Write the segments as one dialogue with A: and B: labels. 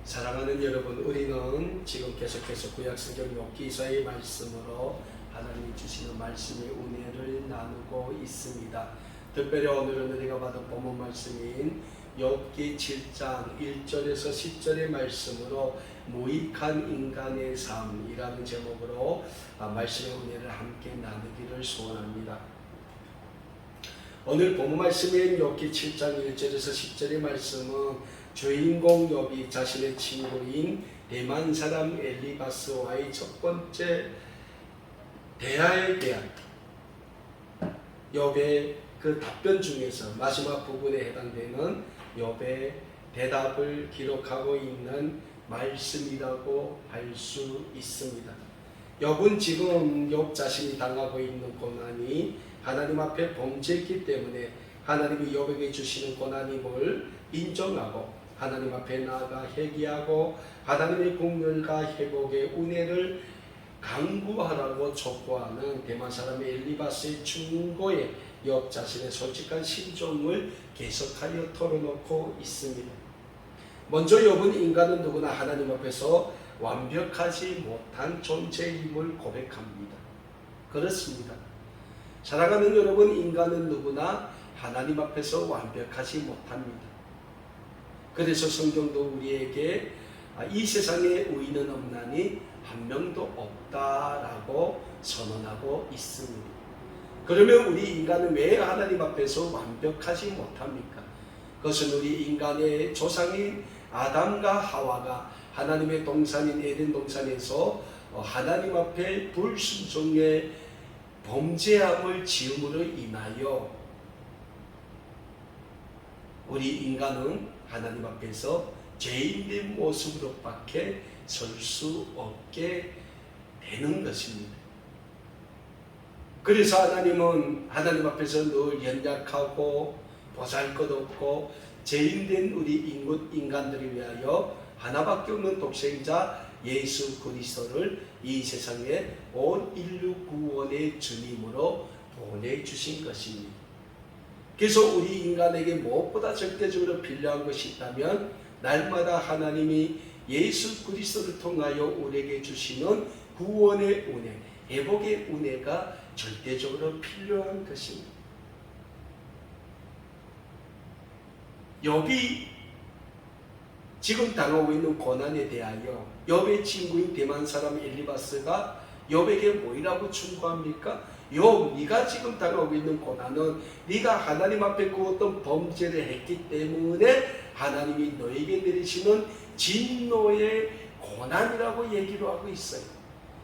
A: 사랑하는 여러분, 우리는 지금 계속해서 구약성경 욥기서의 말씀으로 하나님이 주시는 말씀의 은혜를 나누고 있습니다. 특별히 오늘은 우리가 받은 본문 말씀인 욥기 7장 1절에서 10절의 말씀으로 무익한 인간의 삶이라는 제목으로 말씀의 은혜를 함께 나누기를 소원합니다. 오늘 본문 말씀인 욥기 7장 1절에서 10절의 말씀은 주인공 욥이 자신의 친구인 대만 사람 엘리바스와의 첫 번째 대화에 대한 욥의 그 답변 중에서 마지막 부분에 해당되는 욥의 대답을 기록하고 있는 말씀이라고 할 수 있습니다. 욥은 지금 욥 자신이 당하고 있는 고난이 하나님 앞에 범죄했기 때문에 하나님이 욥에게 주시는 고난임을 인정하고 하나님 앞에 나아가 회개하고 하나님의 긍휼과 회복의 은혜를 강구하라고 촉구하는 대만 사람의 엘리바스의 충고에 욥 자신의 솔직한 심정을 계속하여 털어놓고 있습니다. 먼저 욥은 인간은 누구나 하나님 앞에서 완벽하지 못한 존재임을 고백합니다. 그렇습니다. 사랑하는 여러분, 인간은 누구나 하나님 앞에서 완벽하지 못합니다. 그래서 성경도 우리에게 이 세상에 의인은 없나니 한 명도 없다라고 선언하고 있습니다. 그러면 우리 인간은 왜 하나님 앞에서 완벽하지 못합니까? 그것은 우리 인간의 조상인 아담과 하와가 하나님의 동산인 에덴 동산에서 하나님 앞에 불순종의 범죄함을 지음으로 인하여 우리 인간은 하나님 앞에서 죄인된 모습으로밖에 설 수 없게 되는 것입니다. 그래서 하나님은 하나님 앞에서 늘 연약하고 보잘것없고 죄인된 우리 인간들을 위하여 하나밖에 없는 독생자 예수 그리스도를 이 세상에 온 인류 구원의 주님으로 보내주신 것입니다. 그래서 우리 인간에게 무엇보다 절대적으로 필요한 것이 있다면 날마다 하나님이 예수 그리스도를 통하여 우리에게 주시는 구원의 은혜, 회복의 은혜가 절대적으로 필요한 것입니다. 욥이 지금 당하고 있는 고난에 대하여 욥의 친구인 대만 사람 엘리바스가 욥에게 뭐라고 충고합니까? 욥, 네가 지금 당하고 있는 고난은 네가 하나님 앞에 그 어떤 범죄를 했기 때문에 하나님이 너에게 내리시는 진노의 고난이라고 얘기를 하고 있어요.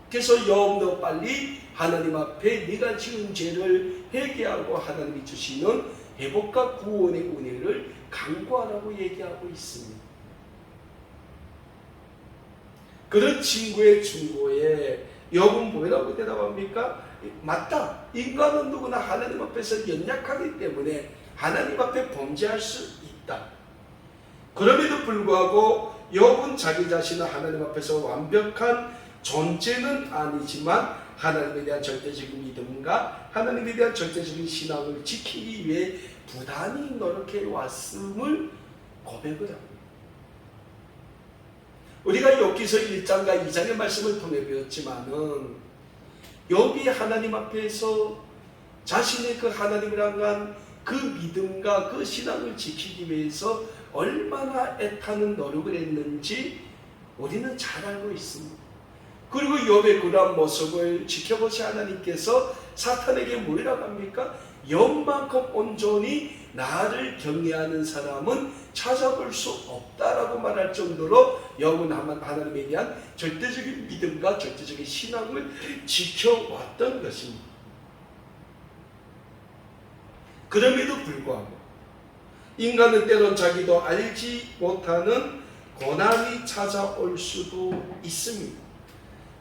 A: 그래서 욥, 너 빨리 하나님 앞에 네가 지은 죄를 회개하고 하나님이 주시는 회복과 구원의 은혜를 간구하라고 얘기하고 있습니다. 그런 친구의 충고에 욥은 뭐라고 대답합니까? 맞다. 인간은 누구나 하나님 앞에서 연약하기 때문에 하나님 앞에 범죄할 수 있다. 그럼에도 불구하고 욥은 자기 자신은 하나님 앞에서 완벽한 존재는 아니지만 하나님에 대한 절대적인 믿음과 하나님에 대한 절대적인 신앙을 지키기 위해 부단히 노력해 왔음을 고백을 합니다. 우리가 욥기서 1장과 2장의 말씀을 통해 배웠지만은 욥이 하나님 앞에서 자신의 그 하나님이란 그 믿음과 그 신앙을 지키기 위해서 얼마나 애타는 노력을 했는지 우리는 잘 알고 있습니다. 그리고 욥의 그러한 모습을 지켜보신 하나님께서 사탄에게 뭐라고 합니까? 욥만큼 온전히 나를 경외하는 사람은 찾아볼 수 없다라고 말할 정도로 욥은 하나님에 대한 절대적인 믿음과 절대적인 신앙을 지켜왔던 것입니다. 그럼에도 불구하고 인간은 때론 자기도 알지 못하는 고난이 찾아올 수도 있습니다.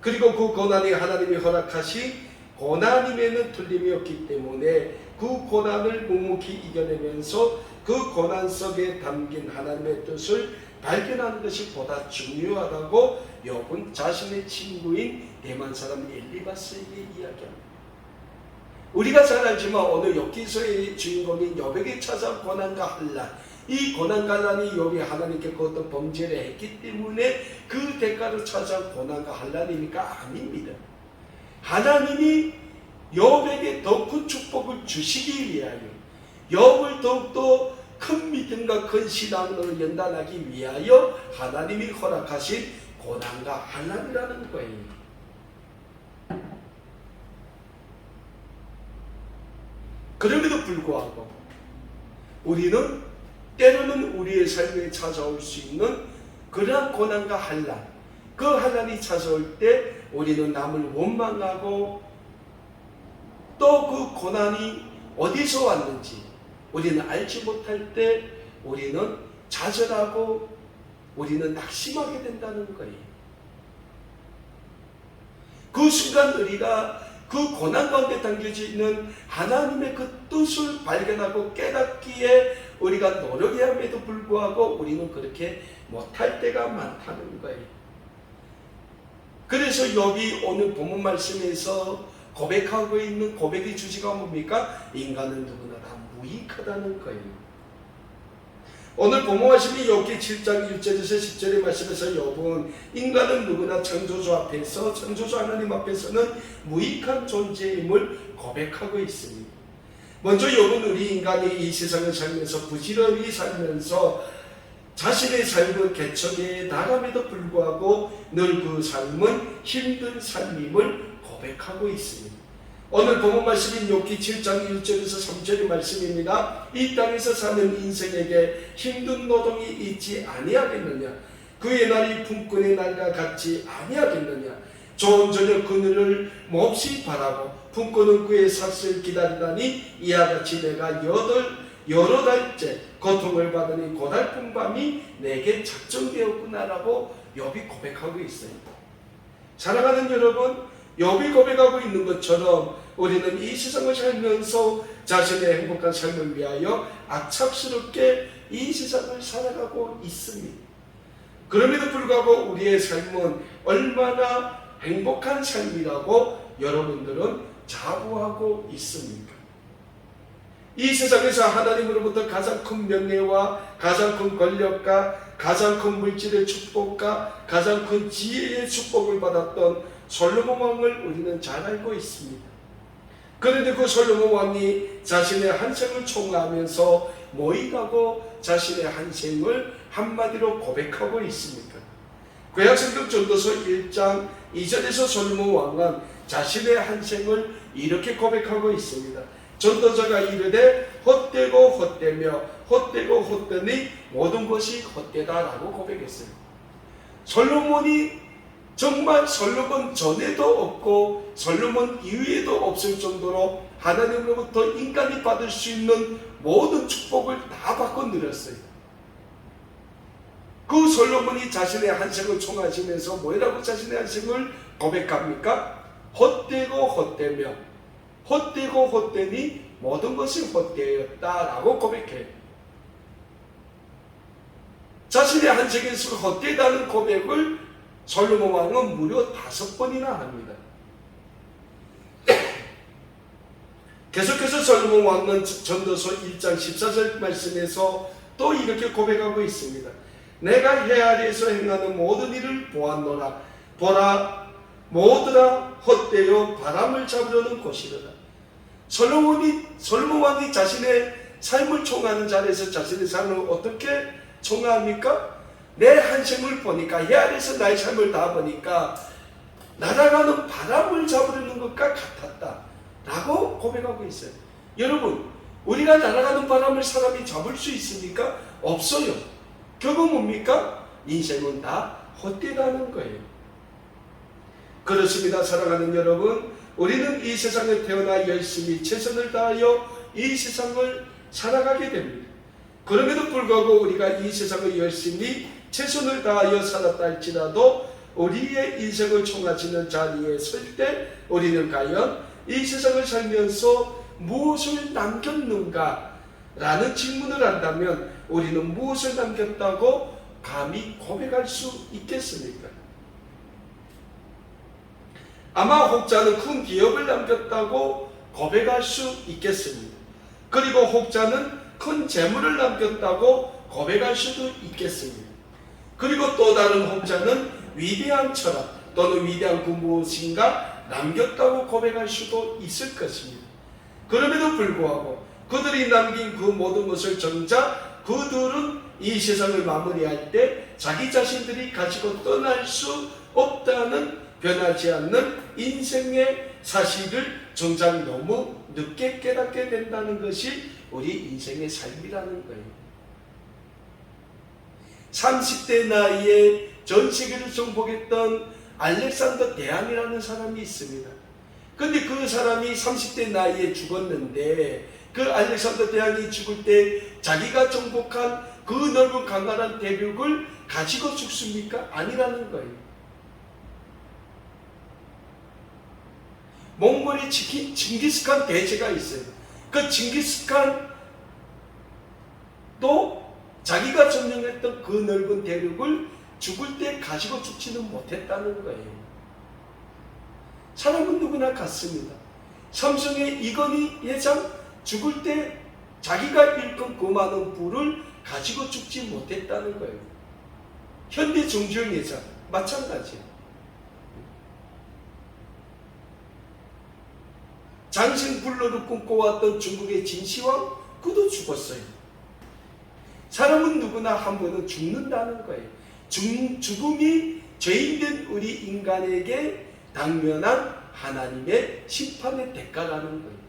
A: 그리고 그 고난이 하나님이 허락하신 고난임에는 틀림이 없기 때문에 그 고난을 묵묵히 이겨내면서 그 고난 속에 담긴 하나님의 뜻을 발견하는 것이 보다 중요하다고 욥은 자신의 친구인 대만 사람 엘리바스에게 이야기합니다. 우리가 잘 알지만 오늘 욥기서의 주인공인 욥에게 찾아온 고난과 환난, 이 고난관란이 욥이 하나님께 그 어떤 범죄를 했기 때문에 그 대가로 찾아온 고난과 환란이니까 아닙니다. 하나님이 욥에게 더 큰 축복을 주시기 위하여 욥을 더욱더 큰 믿음과 큰 신앙으로 연단하기 위하여 하나님이 허락하신 고난과 환난이라는 거예요. 그럼에도 불구하고 우리는 때로는 우리의 삶에 찾아올 수 있는 그러한 고난과 환난, 그 환난이 찾아올 때 우리는 남을 원망하고 또 그 고난이 어디서 왔는지 우리는 알지 못할 때 우리는 좌절하고 우리는 낙심하게 된다는 거예요. 그 순간 우리가 그 고난 가운데 담겨져 있는 하나님의 그 뜻을 발견하고 깨닫기에 우리가 노력함에도 불구하고 우리는 그렇게 못할 때가 많다는 거예요. 그래서 욥이 오늘 본문 말씀에서 고백하고 있는 고백의 주제가 뭡니까? 인간은 누구나 다 무익하다는 거예요. 오늘 본문 말씀이 욥기 7장 1절에서 10절의 말씀에서 욥은 인간은 누구나 창조주 앞에서, 창조주 하나님 앞에서는 무익한 존재임을 고백하고 있습니다. 먼저 욥은 우리 인간이 이 세상을 살면서 부지런히 살면서 자신의 삶은 개척에 나감에도 불구하고 늘 그 삶은 힘든 삶임을 고백하고 있습니다. 오늘 본문 말씀인 욥기 7장 1절에서 3절의 말씀입니다. 이 땅에서 사는 인생에게 힘든 노동이 있지 아니하겠느냐? 그의 날이 품꾼의 날과 같지 아니하겠느냐? 좋은 저녁 그늘을 몹시 바라고 품꾼은 그의 삭을 기다리다니 이와 같이 내가 여러 달째 고통을 받으니 고달픈 밤이 내게 작정되었구나라고 욥이 고백하고 있어요. 사랑하는 여러분, 욥이 고백하고 있는 것처럼 우리는 이 세상을 살면서 자신의 행복한 삶을 위하여 악착스럽게 이 세상을 살아가고 있습니다. 그럼에도 불구하고 우리의 삶은 얼마나 행복한 삶이라고 여러분들은 자부하고 있습니까? 이 세상에서 하나님으로부터 가장 큰 명예와 가장 큰 권력과 가장 큰 물질의 축복과 가장 큰 지혜의 축복을 받았던 솔로몬 왕을 우리는 잘 알고 있습니다. 그런데 그 솔로몬 왕이 자신의 한 생을 총화하면서 모의하고 자신의 한 생을 한마디로 고백하고 있습니다. 구약성경 전도서 1장 2절에서 솔로몬 왕은 자신의 한 생을 이렇게 고백하고 있습니다. 전도자가 이르되 헛되고 헛되며 헛되고 헛되니 모든 것이 헛되다라고 고백했어요. 솔로몬이 정말 솔로몬 전에도 없고 솔로몬 이후에도 없을 정도로 하나님으로부터 인간이 받을 수 있는 모든 축복을 다 받고 누렸어요. 그 솔로몬이 자신의 한 생을 총하시면서 뭐라고 자신의 한 생을 고백합니까? 헛되고 헛되며 헛되고 헛되니 모든 것이 헛되었다라고 고백해요. 자신의 한 생에서 헛되다는 고백을 솔로몬 왕은 무려 5번이나 합니다. 계속해서 솔로몬 왕은 전도서 1장 14절 말씀에서 또 이렇게 고백하고 있습니다. 내가 해 아래에서 행하는 모든 일을 보았노라. 보라, 모두라 헛되어 바람을 잡으려는 곳이로다. 솔로몬 왕이 자신의 삶을 총하는 자리에서 자신의 삶을 어떻게 총합니까? 내 한 생을 보니까, 해 아래에서 나의 삶을 다 보니까 날아가는 바람을 잡으려는 것과 같았다 라고 고백하고 있어요. 여러분, 우리가 날아가는 바람을 사람이 잡을 수 있습니까? 없어요. 결국 뭡니까? 인생은 다 헛되다는 거예요. 그렇습니다. 사랑하는 여러분, 우리는 이 세상에 태어나 열심히 최선을 다하여 이 세상을 살아가게 됩니다. 그럼에도 불구하고 우리가 이 세상을 열심히 최선을 다하여 살았다 할지라도 우리의 인생을 총하시는 자리에 설 때 우리는 과연 이 세상을 살면서 무엇을 남겼는가? 라는 질문을 한다면 우리는 무엇을 남겼다고 감히 고백할 수 있겠습니까? 아마 혹자는 큰 기업을 남겼다고 고백할 수 있겠습니다. 그리고 혹자는 큰 재물을 남겼다고 고백할 수도 있겠습니다. 그리고 또 다른 혹자는 위대한 철학 또는 위대한 그 무엇인가 남겼다고 고백할 수도 있을 것입니다. 그럼에도 불구하고 그들이 남긴 그 모든 것을 정작 그들은 이 세상을 마무리할 때 자기 자신들이 가지고 떠날 수 없다는 변하지 않는 인생의 사실을 정작 너무 늦게 깨닫게 된다는 것이 우리 인생의 삶이라는 거예요. 30대 나이에 전 세계를 정복했던 알렉산더 대왕이라는 사람이 있습니다. 근데 그 사람이 30대 나이에 죽었는데 그 알렉산더 대왕이 죽을 때 자기가 정복한 그 넓은 강간한 대륙을 가지고 죽습니까? 아니라는 거예요. 몽골에 징기스칸 대제가 있어요. 그 징기스칸도 자기가 점령했던 그 넓은 대륙을 죽을 때 가지고 죽지는 못했다는 거예요. 사람은 누구나 같습니다. 삼성의 이건희 회장 죽을 때 자기가 일꾼 그 많은 부를 가지고 죽지 못했다는 거예요. 현대 정주영 회장 마찬가지예요. 장생불로를 꿈꿔왔던 중국의 진시황 그도 죽었어요. 사람은 누구나 한 번은 죽는다는 거예요. 죽음이 죄인된 우리 인간에게 당면한 하나님의 심판의 대가라는 거예요.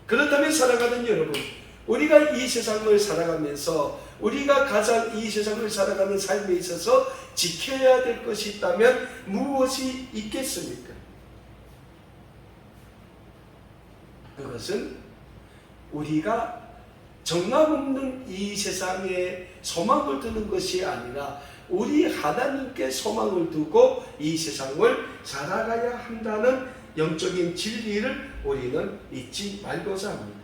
A: 그렇다면 사랑하는 여러분, 우리가 이 세상을 살아가면서 우리가 가장 이 세상을 살아가는 삶에 있어서 지켜야 될 것이 있다면 무엇이 있겠습니까? 그것은 우리가 정함없는 이 세상에 소망을 두는 것이 아니라 우리 하나님께 소망을 두고 이 세상을 살아가야 한다는 영적인 진리를 우리는 잊지 말고자 합니다.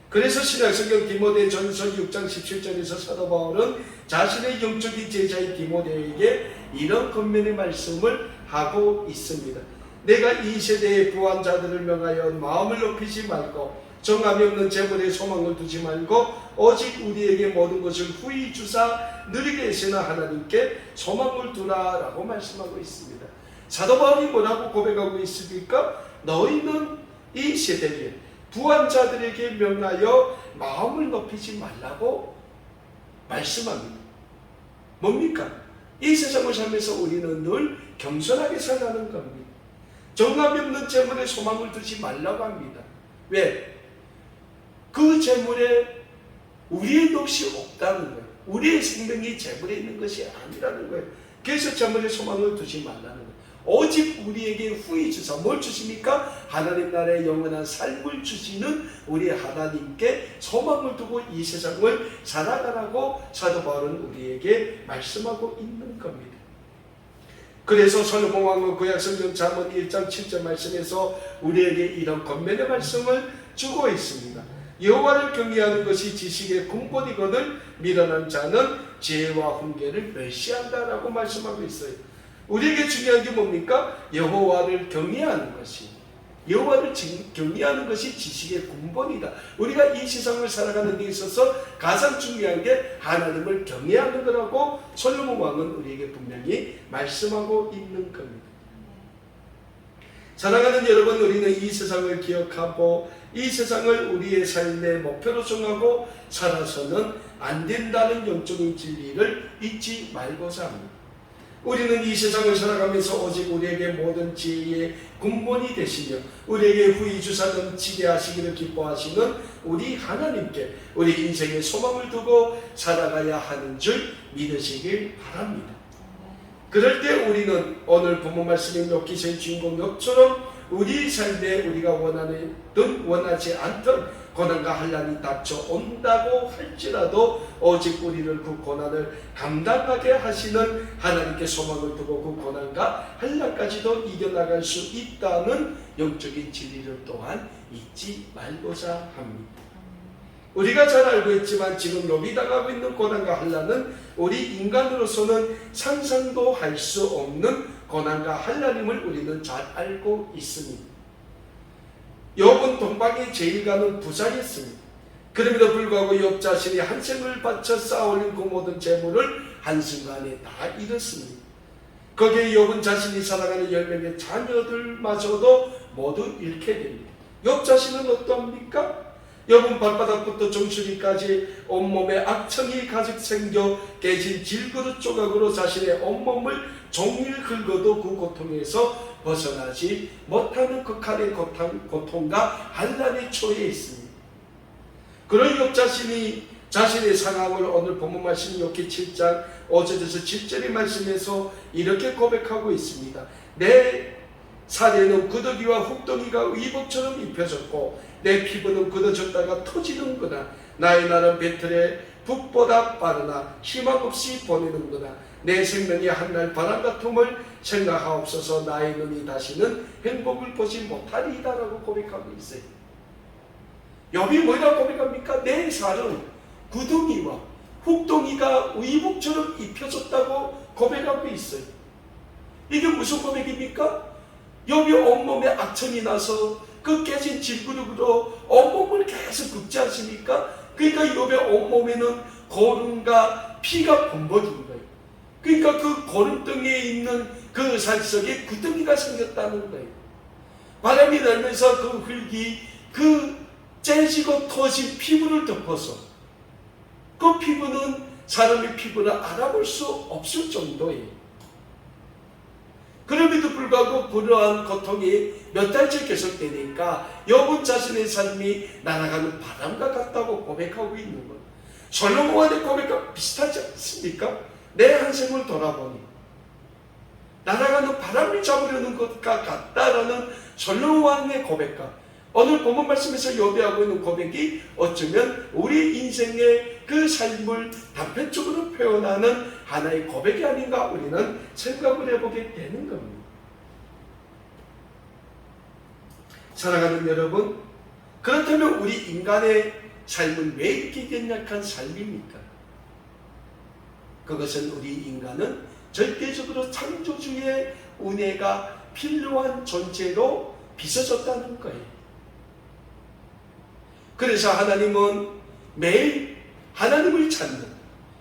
A: 그래서 신약성경 디모데전서 6장 17절에서 사도 바울은 자신의 영적인 제자인 디모데에게 이런 권면의 말씀을 하고 있습니다. 내가 이 세대의 부한 자들을 명하여 마음을 높이지 말고 정함이 없는 재물에 소망을 두지 말고 오직 우리에게 모든 것을 후히 주사 누리게 하시는 하나님께 소망을 두라라고 말씀하고 있습니다. 사도 바울이 뭐라고 고백하고 있습니까? 너희는 이 세대에 부한 자들에게 명하여 마음을 높이지 말라고 말씀합니다. 뭡니까? 이 세상을 살면서 우리는 늘 겸손하게 살라는 겁니다. 정함이 없는 재물에 소망을 두지 말라고 합니다. 왜? 그 재물에 우리의 몫이 없다는 거예요. 우리의 생명이 재물에 있는 것이 아니라는 거예요. 그래서 재물에 소망을 두지 말라는 거예요. 오직 우리에게 후히 주사 뭘 주십니까? 하나님 나라의 영원한 삶을 주시는 우리 하나님께 소망을 두고 이 세상을 살아가라고 사도 바울은 우리에게 말씀하고 있는 겁니다. 그래서 솔로몬 왕은 구약성경 잠언 1장 7절 말씀에서 우리에게 이런 권면의 말씀을 주고 있습니다. 여호와를 경외하는 것이 지식의 근본이거늘 미련한 자는 지혜와 훈계를 멸시한다라고 말씀하고 있어요. 우리에게 중요한 게 뭡니까? 여호와를 경외하는 것이, 여호와를 경외하는 것이 지식의 근본이다. 우리가 이 세상을 살아가는 데 있어서 가장 중요한 게 하나님을 경외하는 거라고 솔로몬 왕은 우리에게 분명히 말씀하고 있는 겁니다. 사랑하는 여러분, 우리는 이 세상을 기억하고 이 세상을 우리의 삶의 목표로 정하고 살아서는 안 된다는 영적인 진리를 잊지 말고자 합니다. 우리는 이 세상을 살아가면서 오직 우리에게 모든 지혜의 근본이 되시며 우리에게 후히 주사 넘치게 하시기를 기뻐하시는 우리 하나님께 우리 인생의 소망을 두고 살아가야 하는 줄 믿으시길 바랍니다. 그럴 때 우리는 오늘 본문 말씀인 욥기서의 주인공 욥처럼 우리 삶에 우리가 원하든 원하지 않든 고난과 환난이 닥쳐온다고 할지라도 오직 우리를 그 고난을 감당하게 하시는 하나님께 소망을 두고 그 고난과 환난까지도 이겨나갈 수 있다는 영적인 진리를 또한 잊지 말고자 합니다. 우리가 잘 알고 있지만 지금 욥이 당하고 있는 고난과 환난은 우리 인간으로서는 상상도 할 수 없는 고난과 환난임을 우리는 잘 알고 있습니다. 욥은 동방의 제일 가는 부자였습니다. 그럼에도 불구하고 욥 자신이 한 생을 바쳐 쌓아올린 그 모든 재물을 한순간에 다 잃었습니다. 거기에 욥은 자신이 사랑하는 10명의 자녀들마저도 모두 잃게 됩니다. 욥 자신은 어떠합니까? 욥은 발바닥부터 종수리까지 온몸에 악청이 가득 생겨 깨진 질그릇 조각으로 자신의 온몸을 종일 긁어도 그 고통에서 벗어나지 못하는 극한의 고통과 한란에 처해 있습니다. 그런 욥 자신이 자신의 상황을 오늘 본문 말씀 욥기 7장 5절에서 7절의 말씀에서 이렇게 고백하고 있습니다. 내 살에는 구더기와 훅덩이가 의복처럼 입혀졌고 내 피부는 굳어졌다가 터지는구나. 나의 날은 배틀에 북보다 빠르나 희망 없이 보내는구나. 내 생명이 한날 바람 같음을 생각하옵소서. 나의 눈이 다시는 행복을 보지 못하리이다 라고 고백하고 있어요. 욥이 뭐라고 고백합니까? 내 살은 구덩이와 훅덩이가 의복처럼 입혀졌다고 고백하고 있어요. 이게 무슨 고백입니까? 욥이 온몸에 악천이 나서 그 깨진 질그릇으로 온몸을 계속 긁지 않습니까? 그러니까 욥의 온몸에는 고름과 피가 범벅인 거예요. 그러니까 그 고름덩이에 있는 그 살 속에 구덩이가 생겼다는 거예요. 바람이 날면서 그 흙이 그 째지고 터진 피부를 덮어서 그 피부는 사람의 피부를 알아볼 수 없을 정도예요. 그럼에도 불구하고 그러한 고통이 몇 달째 계속되니까 욥은 자신의 삶이 날아가는 바람과 같다고 고백하고 있는 거예요. 솔로몬의 고백과 비슷하지 않습니까? 내 한 생을 돌아보니 날아가는 바람을 잡으려는 것과 같다라는 솔로몬의 고백과 오늘 본문 말씀에서 욥이 하고 있는 고백이 어쩌면 우리 인생의 그 삶을 단편적으로 표현하는 하나의 고백이 아닌가 우리는 생각을 해보게 되는 겁니다. 사랑하는 여러분, 그렇다면 우리 인간의 삶은 왜 이렇게 연약한 삶입니까? 그것은 우리 인간은 절대적으로 창조주의 은혜가 필요한 존재로 빚어졌다는 거예요. 그래서 하나님은 매일 하나님을 찾는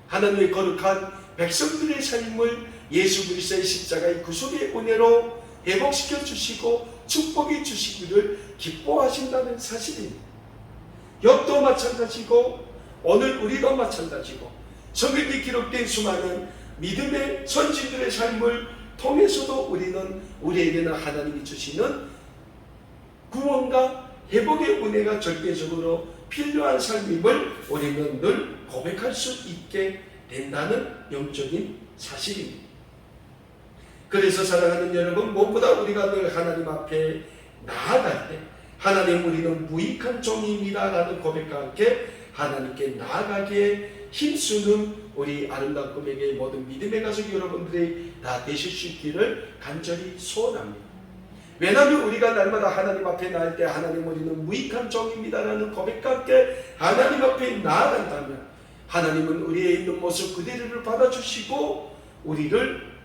A: 하나님의 거룩한 백성들의 삶을 예수 그리스도의 십자가의 구속의 은혜로 회복시켜 주시고 축복해 주시기를 기뻐하신다는 사실입니다. 욥도 마찬가지고 오늘 우리도 마찬가지고 성경에 기록된 수많은 믿음의 선지들의 삶을 통해서도 우리는 우리에게는 하나님이 주시는 구원과 회복의 은혜가 절대적으로 필요한 삶임을 우리는 늘 고백할 수 있게 된다는 영적인 사실입니다. 그래서 사랑하는 여러분, 무엇보다 우리가 늘 하나님 앞에 나아갈 때 하나님 우리는 무익한 종입니다 라는 고백과 함께 하나님께 나아가기에 힘쓰는 우리 아름다운 꿈에게 모든 믿음의 가족 여러분들이 다 되실 수 있기를 간절히 소원합니다. 왜냐하면 우리가 날마다 하나님 앞에 나갈 때 하나님 우리는 무익한 종입니다라는 고백과 함께 하나님 앞에 나아간다면 하나님은 우리의 있는 모습 그대로를 받아주시고 우리를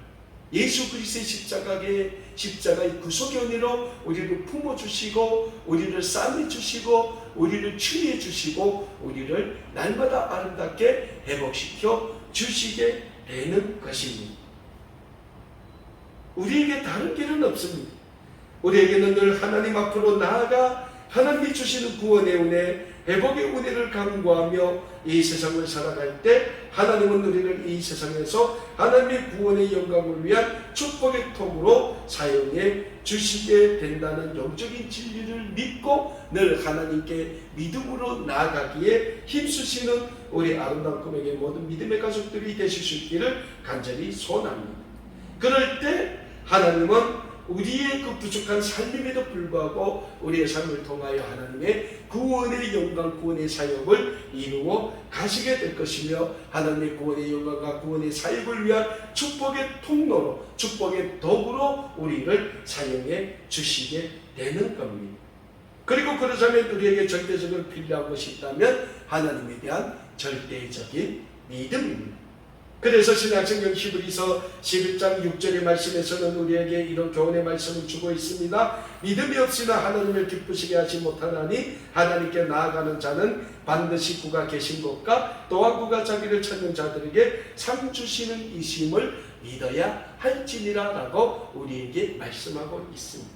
A: 예수 그리스도의 십자가의 구속의 은혜로 우리를 품어주시고 우리를 싸매주시고 우리를 치유해주시고 우리를 날마다 아름답게 회복시켜 주시게 되는 것입니다. 우리에게 다른 길은 없습니다. 우리에게는 늘 하나님 앞으로 나아가 하나님이 주시는 구원의 은혜, 회복의 은혜를 간구하며 이 세상을 살아갈 때 하나님은 우리를 이 세상에서 하나님의 구원의 영광을 위한 축복의 통으로 사용해 주시게 된다는 영적인 진리를 믿고 늘 하나님께 믿음으로 나아가기에 힘쓰시는 우리 아름다운 꿈에게 모든 믿음의 가족들이 되실 수 있기를 간절히 소원합니다. 그럴 때 하나님은 우리의 그 부족한 삶임에도 불구하고 우리의 삶을 통하여 하나님의 구원의 영광, 구원의 사역을 이루어 가시게 될 것이며 하나님의 구원의 영광과 구원의 사역을 위한 축복의 통로로, 축복의 도구로 우리를 사용해 주시게 되는 겁니다. 그리고 그러자면 우리에게 절대적으로 필요한 것이 있다면 하나님에 대한 절대적인 믿음입니다. 그래서 신약성경 히브리서 11장 6절의 말씀에서는 우리에게 이런 교훈의 말씀을 주고 있습니다. 믿음이 없이나 하나님을 기쁘시게 하지 못하나니 하나님께 나아가는 자는 반드시 그가 계신 것과 또한 그가 자기를 찾는 자들에게 상 주시는 이심을 믿어야 할지니라 라고 우리에게 말씀하고 있습니다.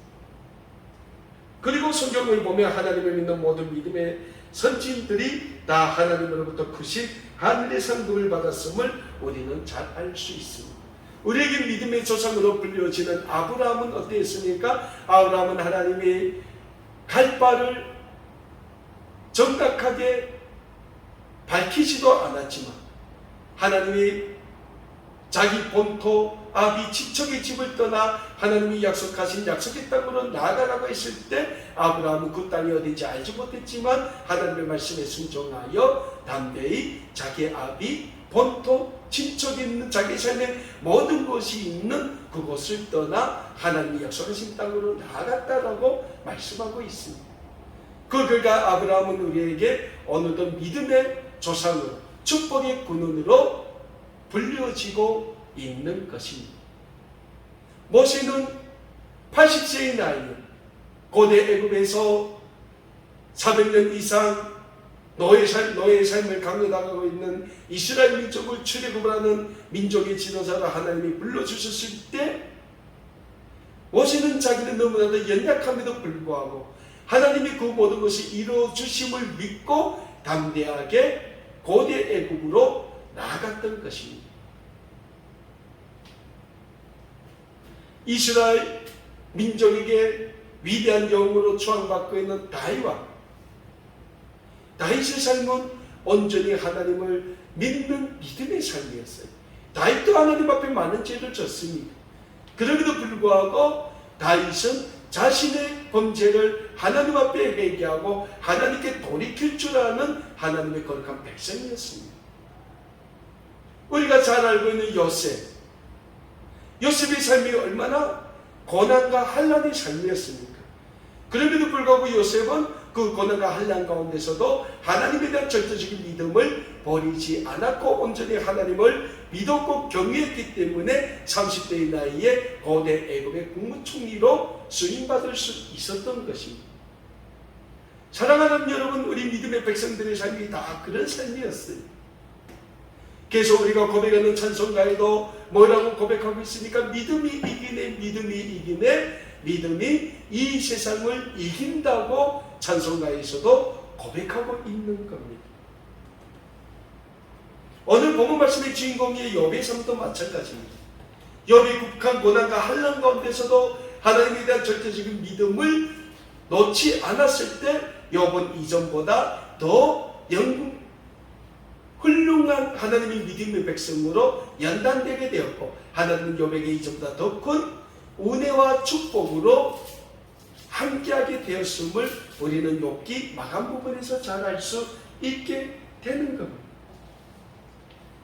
A: 그리고 성경을 보면 하나님을 믿는 모든 믿음의 선진들이 다 하나님으로부터 크신 하늘의 상급을 받았음을 우리는 잘 알 수 있습니다. 우리에게 믿음의 조상으로 불려지는 아브라함은 어땠습니까? 아브라함은 하나님이 갈 바를 정확하게 밝히지도 않았지만 하나님이 자기 본토 아비 친척의 집을 떠나 하나님이 약속하신 약속의 땅으로 나아가라고 했을 때 아브라함은 그 땅이 어딘지 알지 못했지만 하나님의 말씀에 순종하여 담대히 자기 아비 본토 친척이 있는 자기 삶의 모든 것이 있는 그곳을 떠나 하나님이 약속하신 땅으로 나아갔다라고 말씀하고 있습니다. 그 결과 아브라함은 우리에게 어느덧 믿음의 조상으로 축복의 근원으로 불려지고 있는 것입니다. 모세는 80세의 나이에 고대 애굽에서 400년 이상 노예 삶을 강요당하고 있는 이스라엘 민족을 출애굽을 하는 민족의 지도자로 하나님이 불러주셨을 때 모세는 자기는 너무나도 연약함에도 불구하고 하나님이 그 모든 것이 이루어주심을 믿고 담대하게 고대 애굽으로 나아갔던 것입니다. 이스라엘 민족에게 위대한 영웅으로 추앙받고 있는 다윗의 삶은 온전히 하나님을 믿는 믿음의 삶이었어요. 다윗도 하나님 앞에 많은 죄를 졌습니다. 그럼에도 불구하고 다윗은 자신의 범죄를 하나님 앞에 회개하고 하나님께 돌이킬 줄 아는 하나님의 거룩한 백성이었습니다. 우리가 잘 알고 있는 요셉의 삶이 얼마나 고난과 환난의 삶이었습니까? 그럼에도 불구하고 요셉은 그 고난과 환난 가운데서도 하나님에 대한 절대적인 믿음을 버리지 않았고 온전히 하나님을 믿었고 경외했기 때문에 30대의 나이에 고대 애굽의 국무총리로 수임받을 수 있었던 것입니다. 사랑하는 여러분, 우리 믿음의 백성들의 삶이 다 그런 삶이었어요. 그래서 우리가 고백하는 찬송가에도 뭐라고 고백하고 있습니까? 믿음이 이기네, 믿음이 이기네, 믿음이 이 세상을 이긴다고 찬송가에서도 고백하고 있는 겁니다. 오늘 본문 말씀의 주인공이 욥의 삶도 마찬가지입니다. 욥이 극한 고난과 환난 가운데서도 하나님에 대한 절대적인 믿음을 놓지 않았을 때 욥은 이전보다 더 훌륭한 하나님의 믿음의 백성으로 연단되게 되었고 하나님은 욥에게 이전보다 더 큰 은혜와 축복으로 함께하게 되었음을 우리는 욥기 마감 부분에서 잘 알 수 있게 되는 겁니다.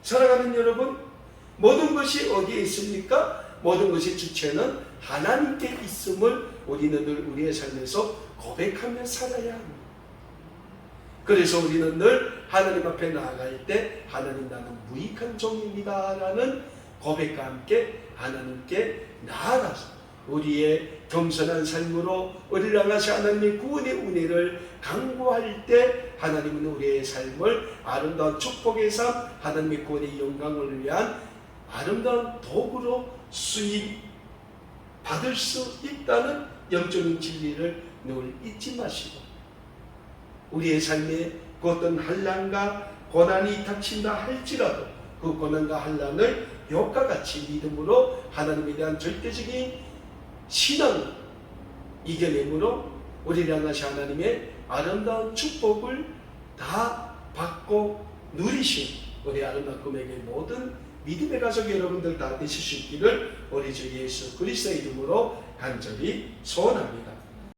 A: 사랑하는 여러분, 모든 것이 어디에 있습니까? 모든 것의 주체는 하나님께 있음을 우리는 늘 우리의 삶에서 고백하며 살아야 합니다. 그래서 우리는 늘 하나님 앞에 나아갈 때 하나님, 나는 무익한 종입니다 라는 고백과 함께 하나님께 나아가서 우리의 겸손한 삶으로 우리를 향하신 하나님의 구원의 은혜를 강구할 때 하나님은 우리의 삶을 아름다운 축복의 삶, 하나님의 구원의 영광을 위한 아름다운 도구로 수임 받을 수 있다는 영적인 진리를 늘 잊지 마시고 우리의 삶에 그 어떤 환난과 고난이 닥친다 할지라도 그 고난과 환난을 욥과 같이 믿음으로 하나님에 대한 절대적인 신앙을 이겨내므로 우리를 향하신 하나님의 아름다운 축복을 다 받고 누리신 우리 아름다운 꿈에게 모든 믿음의 가족 여러분들 다 되실 수 있기를 우리 주 예수 그리스도의 이름으로 간절히 소원합니다.